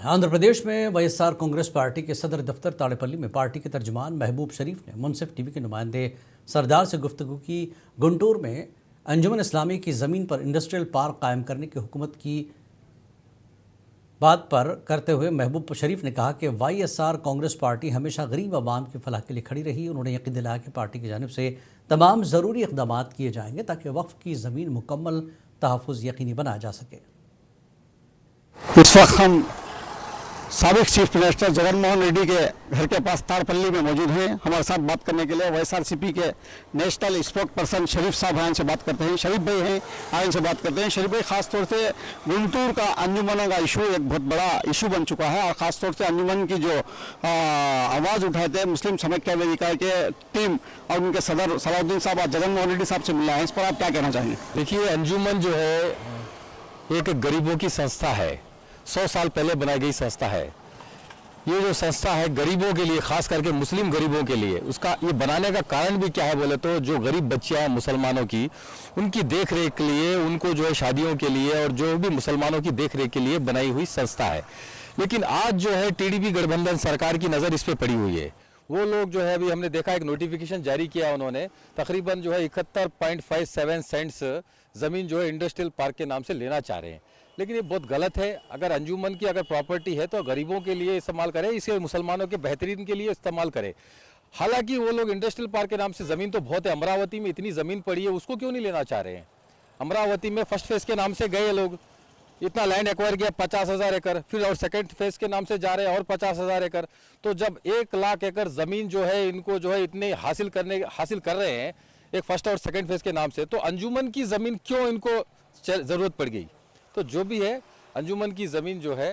आंध्र प्रदेश में YSR Congress party के सदर दफ्तर ताड़ेपल्ली में पार्टी के तर्जुमान महबूब शरीफ ने मुनसिफ टीवी के नुमाइंदे सरदार से गुफ्तगू की। गुंटूर में अंजुमन इस्लामी की ज़मीन पर इंडस्ट्रियल पार्क कायम करने की हुकूमत की बात पर करते हुए महबूब शरीफ ने कहा कि वाईएसआर कांग्रेस पार्टी हमेशा गरीब आवाम की फलाह के लिए खड़ी रही। उन्होंने यकीन दिलाया कि पार्टी की जानिब से तमाम ज़रूरी इक़दाम किए जाएंगे ताकि वक्फ की ज़मीन मुकम्मल तहफ़्फ़ुज़ यकीनी बनाया जा सके। इस वक्त हम साबिक चीफ मिनिस्टर जगन मोहन रेड्डी के घर के पास ताड़पल्ली में मौजूद हैं। हमारे साथ बात करने के लिए वाईएसआरसीपी के नेशनल स्पोक पर्सन शरीफ साहब हैं, से बात करते हैं। शरीफ भाई हैं, आयन से बात करते हैं। शरीफ भाई, खासतौर से गुंटूर का अंजुमनों का इशू एक बहुत बड़ा इशू बन चुका है और ख़ासतौर से अंजुमन की जो आवाज़ उठाते हैं मुस्लिम समाज वेदिका के टीम और उनके सदर सलाउद्दीन साहब और जगन मोहन रेड्डी साहब से मिला है, इस पर आप क्या कहना चाहेंगे? देखिए, अंजुमन जो है एक गरीबों की संस्था है, 100 साल पहले बनाई गई संस्था है। ये जो संस्था है गरीबों के लिए, खास करके मुस्लिम गरीबों के लिए, उसका ये बनाने का कारण भी क्या है बोले तो जो गरीब बच्चियां हैं मुसलमानों की, उनकी देख रेख के लिए, उनको जो है शादियों के लिए और जो भी मुसलमानों की देख रेख के लिए बनाई हुई संस्था है। लेकिन आज जो है टीडीपी गठबंधन सरकार की नज़र इस पर पड़ी हुई है। वो लोग जो है, अभी हमने देखा एक नोटिफिकेशन जारी किया उन्होंने, तकरीबन जो है 71.57 सेंट्स ज़मीन जो है इंडस्ट्रियल पार्क के नाम से लेना चाह रहे हैं। लेकिन ये बहुत गलत है। अगर अंजुमन की अगर प्रॉपर्टी है तो गरीबों के लिए इस्तेमाल करें, इसे मुसलमानों के बेहतरीन के लिए इस्तेमाल करें। हालांकि वो लोग इंडस्ट्रियल पार्क के नाम से ज़मीन तो बहुत है, अमरावती में इतनी ज़मीन पड़ी है, उसको क्यों नहीं लेना चाह रहे हैं? अमरावती में फर्स्ट फेज़ के नाम से गए लोग, इतना लैंड एक्वायर किया 50,000 एकड़, फिर और सेकंड फेज़ के नाम से जा रहे हैं और 50,000 एकड़। तो जब 1 लाख एकड़ ज़मीन जो है इनको जो है इतने हासिल कर रहे हैं एक फर्स्ट और सेकंड फेज़ के नाम से, तो अंजुमन की ज़मीन क्यों इनको ज़रूरत पड़ गई? तो जो भी है, अंजुमन की ज़मीन जो है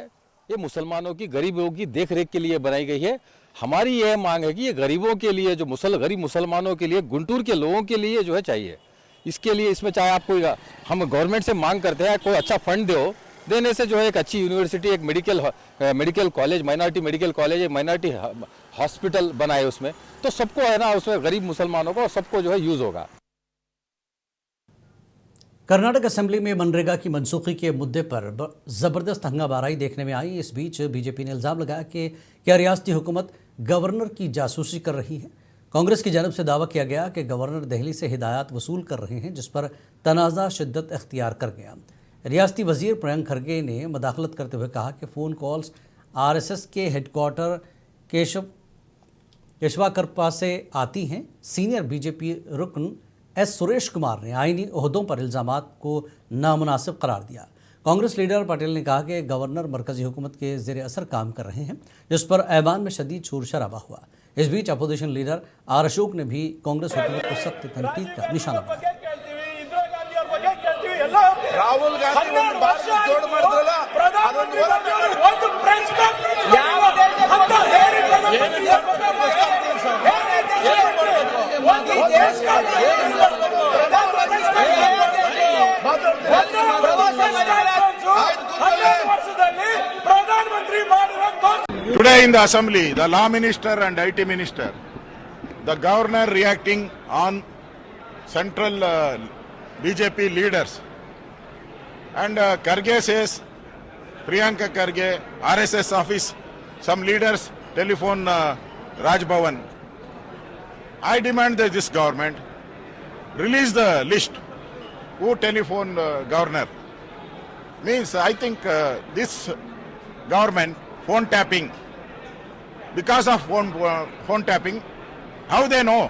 ये मुसलमानों की, गरीबों की देख रेख के लिए बनाई गई है। हमारी यह मांग है कि ये गरीबों के लिए, जो गरीब मुसलमानों के लिए, गुंटूर के लोगों के लिए जो है चाहिए। इसके लिए इसमें चाहे आप कोई, हम गवर्नमेंट से मांग करते हैं कोई अच्छा फंड देने से जो है एक अच्छी यूनिवर्सिटी, एक medical college, minority medical college, एक माइनॉरिटी हॉस्पिटल बनाए उसमें, तो सबको है ना, उसमें गरीब मुसलमानों को सबको जो है यूज़ होगा। कर्नाटक असेंबली में मनरेगा की मनसूखी के मुद्दे पर ज़बरदस्त हंगामाराई देखने में आई। इस बीच बीजेपी ने इल्ज़ाम लगाया कि क्या रियासती हुकूमत गवर्नर की जासूसी कर रही है। कांग्रेस की जानब से दावा किया गया कि गवर्नर दिल्ली से हिदायत वसूल कर रहे हैं, जिस पर तनाज़ा शिद्दत अख्तियार कर गया। रियासती वजीर प्रियंक खरगे ने मदाखलत करते हुए कहा कि फ़ोन कॉल्स RSS के हेडक्वार्टर केशवाकरपा से आती हैं। सीनियर बीजेपी रुकन एस सुरेश कुमार ने आईनी ओहदों पर इल्ज़ामात को नामुनासिब करार दिया। कांग्रेस लीडर पटेल ने कहा कि गवर्नर मरकजी हुकूमत के ज़ेर असर काम कर रहे हैं, जिस पर ऐवान में शदीद शोर शराबा हुआ। इस बीच अपोजिशन लीडर आर अशोक ने भी कांग्रेस हुकूमत को सख्त तनकीद का निशाना बनाया। Rahul Today in the assembly, the law minister and IT minister, the governor reacting on central BJP leaders, and Karge says, Priyanka Karge, RSS office, some leaders telephone Raj Bhavan. I demand that this government release the list who telephone governor. Means I think this government phone tapping, because of phone tapping, how they know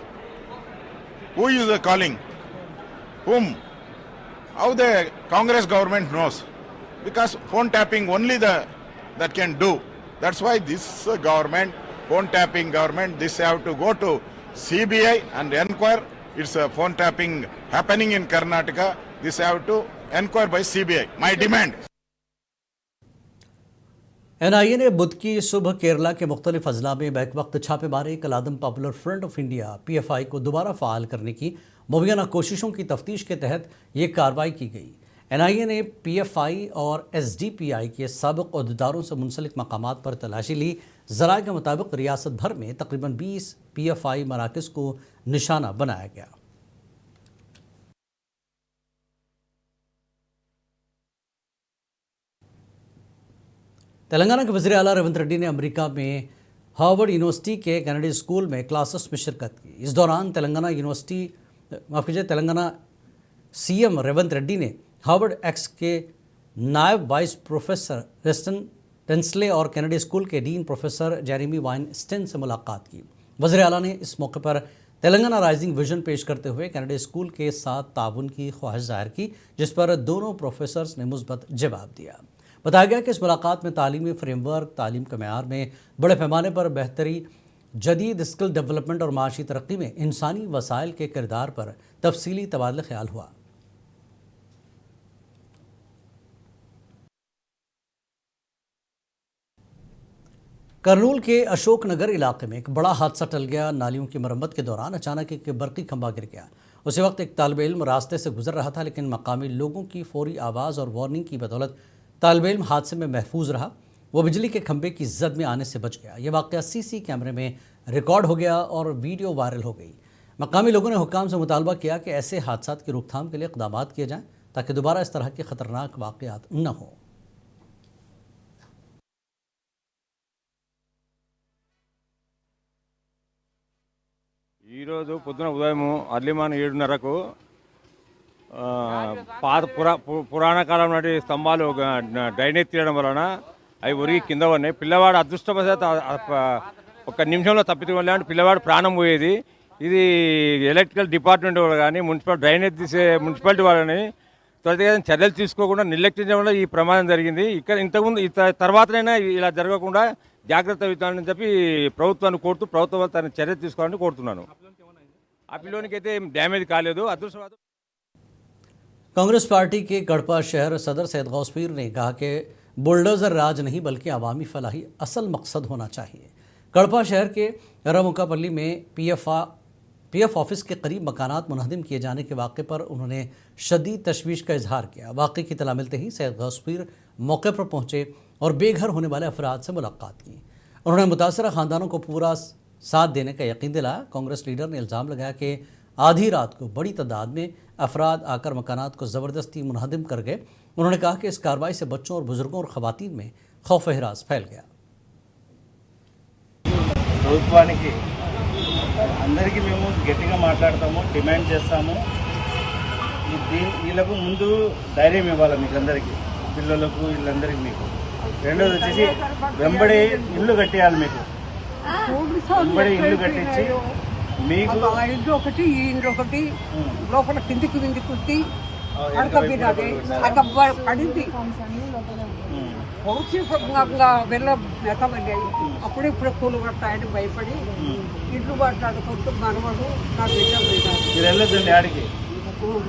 who is calling whom? How the Congress government knows? Because phone tapping only that can do. That's why this government, phone tapping government, this have to go to CBI and inquire. It's a phone tapping happening in Karnataka. This have to inquire by CBI. My demand. NIA ने बुध की सुबह केरला के मुख्तलिफ अजला में back वक्त छापे मारे। कलादम popular front of India PFI को दोबारा फ़ाल करने की मुबैना कोशिशों की तफ्तीश के तहत ये कार्रवाई की गई। NIA ने PFI और SDPI के साबिक़ अहदेदारों से मुंसलिक मकामात पर तलाशी ली। ज़राए के मुताबिक रियासत भर में तकरीबन 20 PFI मराकज़ को निशाना बनाया गया। तेलंगाना के वज़ीर आला रेवंत रेड्डी ने अमेरिका में हार्वर्ड यूनिवर्सिटी के कैनेडी स्कूल में क्लासेस में शिरकत की। इस दौरान तेलंगाना सीएम रेवंत रेड्डी ने हार्वर्ड एक्स के नायब वाइस प्रोफेसर रेस्टन टेंसले और कैनेडी स्कूल के डीन प्रोफेसर जेरेमी वाइनस्टाइन से मुलाकात की। वज़ीर आला ने इस मौके पर तेलंगाना राइजिंग विजन पेश करते हुए कैनेडी स्कूल के साथ ताउन की ख्वाहिश जाहिर की, जिस पर दोनों प्रोफेसर्स ने मुस्बत जवाब दिया। बताया गया कि इस मुलाकात में तालीमी फ्रेमवर्क, तालीम के मैयार में बड़े पैमाने पर बेहतरी, जदीद स्किल डेवलपमेंट और माशी तरक्की में इंसानी वसाइल के किरदार पर तफसीली तबादला ख्याल हुआ। करनूल के अशोक नगर इलाके में एक बड़ा हादसा टल गया। नालियों की मरम्मत के दौरान अचानक एक बरकी खंभा गिर गया। उसी वक्त एक तालिब इल्म रास्ते से गुजर रहा था, लेकिन मकामी लोगों की फौरी आवाज़ और वार्निंग की बदौलत तालिब इल्म हादसे में महफूज रहा। वो बिजली के खंभे की जद में आने से बच गया। यह वाक़या सीसी कैमरे में रिकॉर्ड हो गया और वीडियो वायरल हो गई। मकामी लोगों ने हुक्काम से मुतालबा किया कि ऐसे हादसात की रोकथाम के लिए इक़दामात किए जाएँ ताकि दोबारा इस तरह के ख़तरनाक वाक़यात न हों। ఈరోజు పొద్దున ఉదయం అర్లీ మార్నింగ్ 7:30కు పురాణ కాలం నాటి స్తంభాలు డ్రైనేజ్ తీయడం వలన అవి ఒరిగి కింద ఉన్నాయి. పిల్లవాడు అదృష్టవశాత్తు ఒక నిమిషంలో తప్పించుకోలేంటే పిల్లవాడు ప్రాణం పోయేది. ఇది ఎలక్ట్రికల్ డిపార్ట్మెంట్ వాళ్ళు కానీ డ్రైనేజ్ తీసే మున్సిపాలిటీ వాళ్ళని త్వరితగతిన చర్యలు తీసుకోకుండా నిర్లక్ష్యం వల్ల ఈ ప్రమాదం జరిగింది. ఇక్కడ ఇంతకుముందు తర్వాతనైనా ఇలా జరగకుండా జాగ్రత్త వహించాలని చెప్పి ప్రభుత్వాన్ని కోరుతూ ప్రభుత్వం తన చర్య తీసుకోవాలని కోరుతున్నాను. ఆ పిల్లోనికి అయితే డ్యామేజ్ కాలేదు. అదృష్టవాదం कांग्रेस पार्टी के कड़पा शहर सदर सैयद गौस पीर ने कहा कि बुलडोज़र राज नहीं बल्कि अवामी फलाही असल मकसद होना चाहिए। कड़पा शहर के रमुकापल्ली में पीएफ ऑफिस के करीब मकानात मुनहदिम किए जाने के वाक़े पर उन्होंने शदीद तशवीश का इजहार किया। वाक़े की इत्तला मिलते ही सैयद गौस पीर मौके पर पहुँचे और बेघर होने वाले अफराद से मुलाकात की। उन्होंने मुतासरा ख़ानदानों को पूरा साथ देने का यकीन दिलाया। कांग्रेस लीडर ने इल्ज़ाम लगाया कि आधी रात को बड़ी तादाद में अफराद आकर मकानात को ज़बरदस्ती मुनहदिम कर गए। उन्होंने कहा कि इस कार्रवाई से बच्चों और बुजुर्गों और ख़वातीन में खौफ हिरास फैल गया। ప్రభుత్వానికి అందరికీ మేము గట్టిగా మాట్లాడతాము, డిమాండ్ చేస్తాము. వీళ్ళకు ముందు ధైర్యం ఇవ్వాలి మీకు అందరికీ, పిల్లలకు వీళ్ళందరికీ. మీకు రెండోది వచ్చేసి వెంబడి ఇల్లు కట్టేయాలి. మీకు వెంబడి ఇల్లు కట్టించి మీకు ఇల్లు ఒకటి, ఈ ఇండ్లు ఒకటి, లోపల కిందికి కుట్టి అడకబిరాది పడింది. వెళ్ళ మెతమయ్యాయి. అప్పుడే ఇప్పుడు కూలు పడతాయని భయపడి ఇల్లు మాట్లాడుకుంటూ మనవడు నా బిడ్డ మీరు వెళ్ళొద్దండి ఆడికి.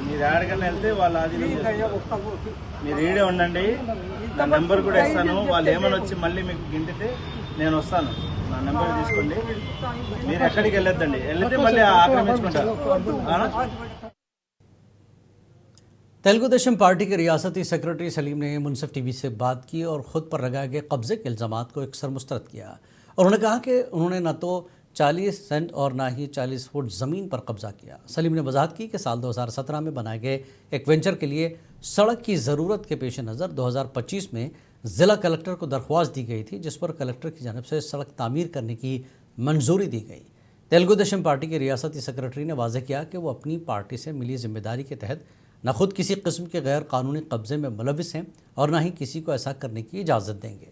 మీరు ఆడికన్నా వెళ్తే వాళ్ళ ఆధీనం మీరు ఈడే ఉండండి. నా నెంబర్ కూడా ఇస్తాను. వాళ్ళు ఏమైనా వచ్చి మళ్ళీ మీకు గింటితే నేను వస్తాను. నా నెంబర్ తీసుకోండి. మీరు ఎక్కడికి వెళ్ళొద్దండి. వెళ్తే మళ్ళీ ఆక్రమించుకుంటారు. तेलुगु देशम पार्टी के रियासती सेक्रेटरी सलीम ने मुनसिफ टीवी से बात की और ख़ुद पर लगाए गए कब्जे के इल्ज़ामात को एकसर मुस्तरद किया। और उन्होंने कहा कि उन्होंने न तो 40 सेंट और ना ही 40 फुट ज़मीन पर कब्जा किया। सलीम ने वजाहत की कि साल 2017 में बनाए गए एक वेंचर के लिए सड़क की ज़रूरत के पेश नज़र 2025 में ज़िला कलेक्टर को दरख्वास्त दी गई थी, जिस पर कलेक्टर की जानिब से सड़क तामीर करने की मंजूरी दी गई। तेलुगु देशम पार्टी के रियासती सेक्रेटरी ने वाज़ेह किया कि वो अपनी पार्टी से मिली जिम्मेदारी के तहत न खुद किसी किस्म के गैर कानूनी कब्जे में मुलविस हैं और न ही किसी को ऐसा करने की इजाज़त देंगे।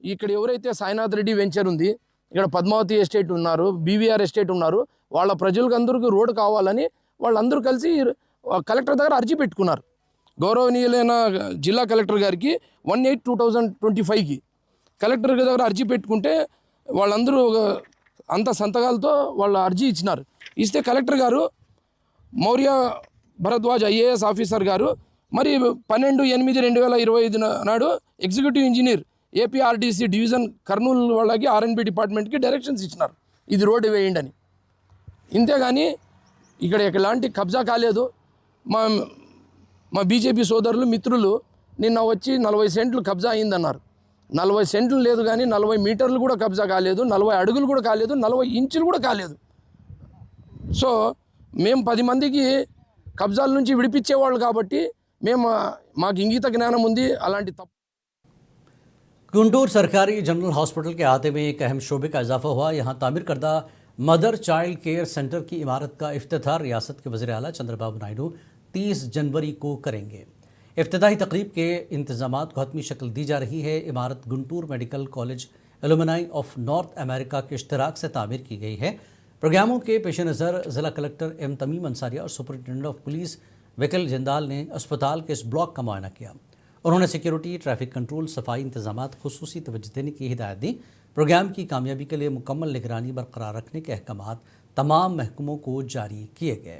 ఇక్కడ ఎవరైతే సాయినాథ్ రెడ్డి వెంచర్ ఉంది, ఇక్కడ పద్మావతి ఎస్టేట్ ఉన్నారు, బీవీఆర్ ఎస్టేట్ ఉన్నారు, వాళ్ళ ప్రజలందరికీ రోడ్డు కావాలని వాళ్ళందరూ కలిసి కలెక్టర్ దగ్గర అర్జీ పెట్టుకున్నారు. గౌరవనీయులైన జిల్లా కలెక్టర్ గారికి 1/8/2025కి కలెక్టర్ దగ్గర అర్జీ పెట్టుకుంటే వాళ్ళందరూ అంత సంతకాలతో వాళ్ళ అర్జీ ఇచ్చినారు. ఇస్తే కలెక్టర్ గారు మౌర్య భరద్వాజ్ ఐఏఎస్ ఆఫీసర్ గారు మరి 12/8/2025 నాడు executive engineer APRDC division Kurnool వాళ్ళకి ఆర్ఎన్బి డిపార్ట్మెంట్కి డైరెక్షన్స్ ఇచ్చినారు, ఇది రోడ్డు వేయండి అని. ఇంతేగాని ఇక్కడ ఎలాంటి కబ్జా కాలేదు. మా బీజేపీ సోదరులు మిత్రులు నిన్న వచ్చి 40 సెంట్లు కబ్జా అయిందన్నారు. 40 సెంట్లు లేదు కానీ 40 మీటర్లు కూడా కబ్జా కాలేదు, 40 అడుగులు కూడా కాలేదు, 40 ఇంచులు కూడా కాలేదు. సో మేము 10 మందికి కబ్జాల నుంచి విడిపించేవాళ్ళు కాబట్టి మేము మాకు ఇంగిత జ్ఞానం ఉంది అలాంటి తప్పు गुंटूर सरकारी जनरल हॉस्पिटल के अहाते में एक अहम शोबे का इजाफा हुआ। यहाँ तामीर करदा मदर चाइल्ड केयर सेंटर की इमारत का इफ्तिताह रियासत के वज़ीर आला चंद्रबाबू नायडू 30 जनवरी को करेंगे। इफ्तिताही तकरीब के इंतजामात को हतमी शक्ल दी जा रही है। इमारत Guntur medical college alumni of north America के इश्तराक से तामीर की गई है। प्रोग्रामों के पेश नज़र ज़िला कलेक्टर एम तमीम अंसारिया और सुपरिटेंडेंट ऑफ पुलिस विकल जिंदाल ने अस्पताल के इस ब्लॉक का मुआयना किया। उन्होंने सिक्योरिटी, ट्रैफिक कंट्रोल, सफाई इंतजामात खुसूसी तवज्जो देने की हिदायत दी। प्रोग्राम की कामयाबी के लिए मुकम्मल निगरानी बरकरार रखने के अहकामात तमाम महकमों को जारी किए गए।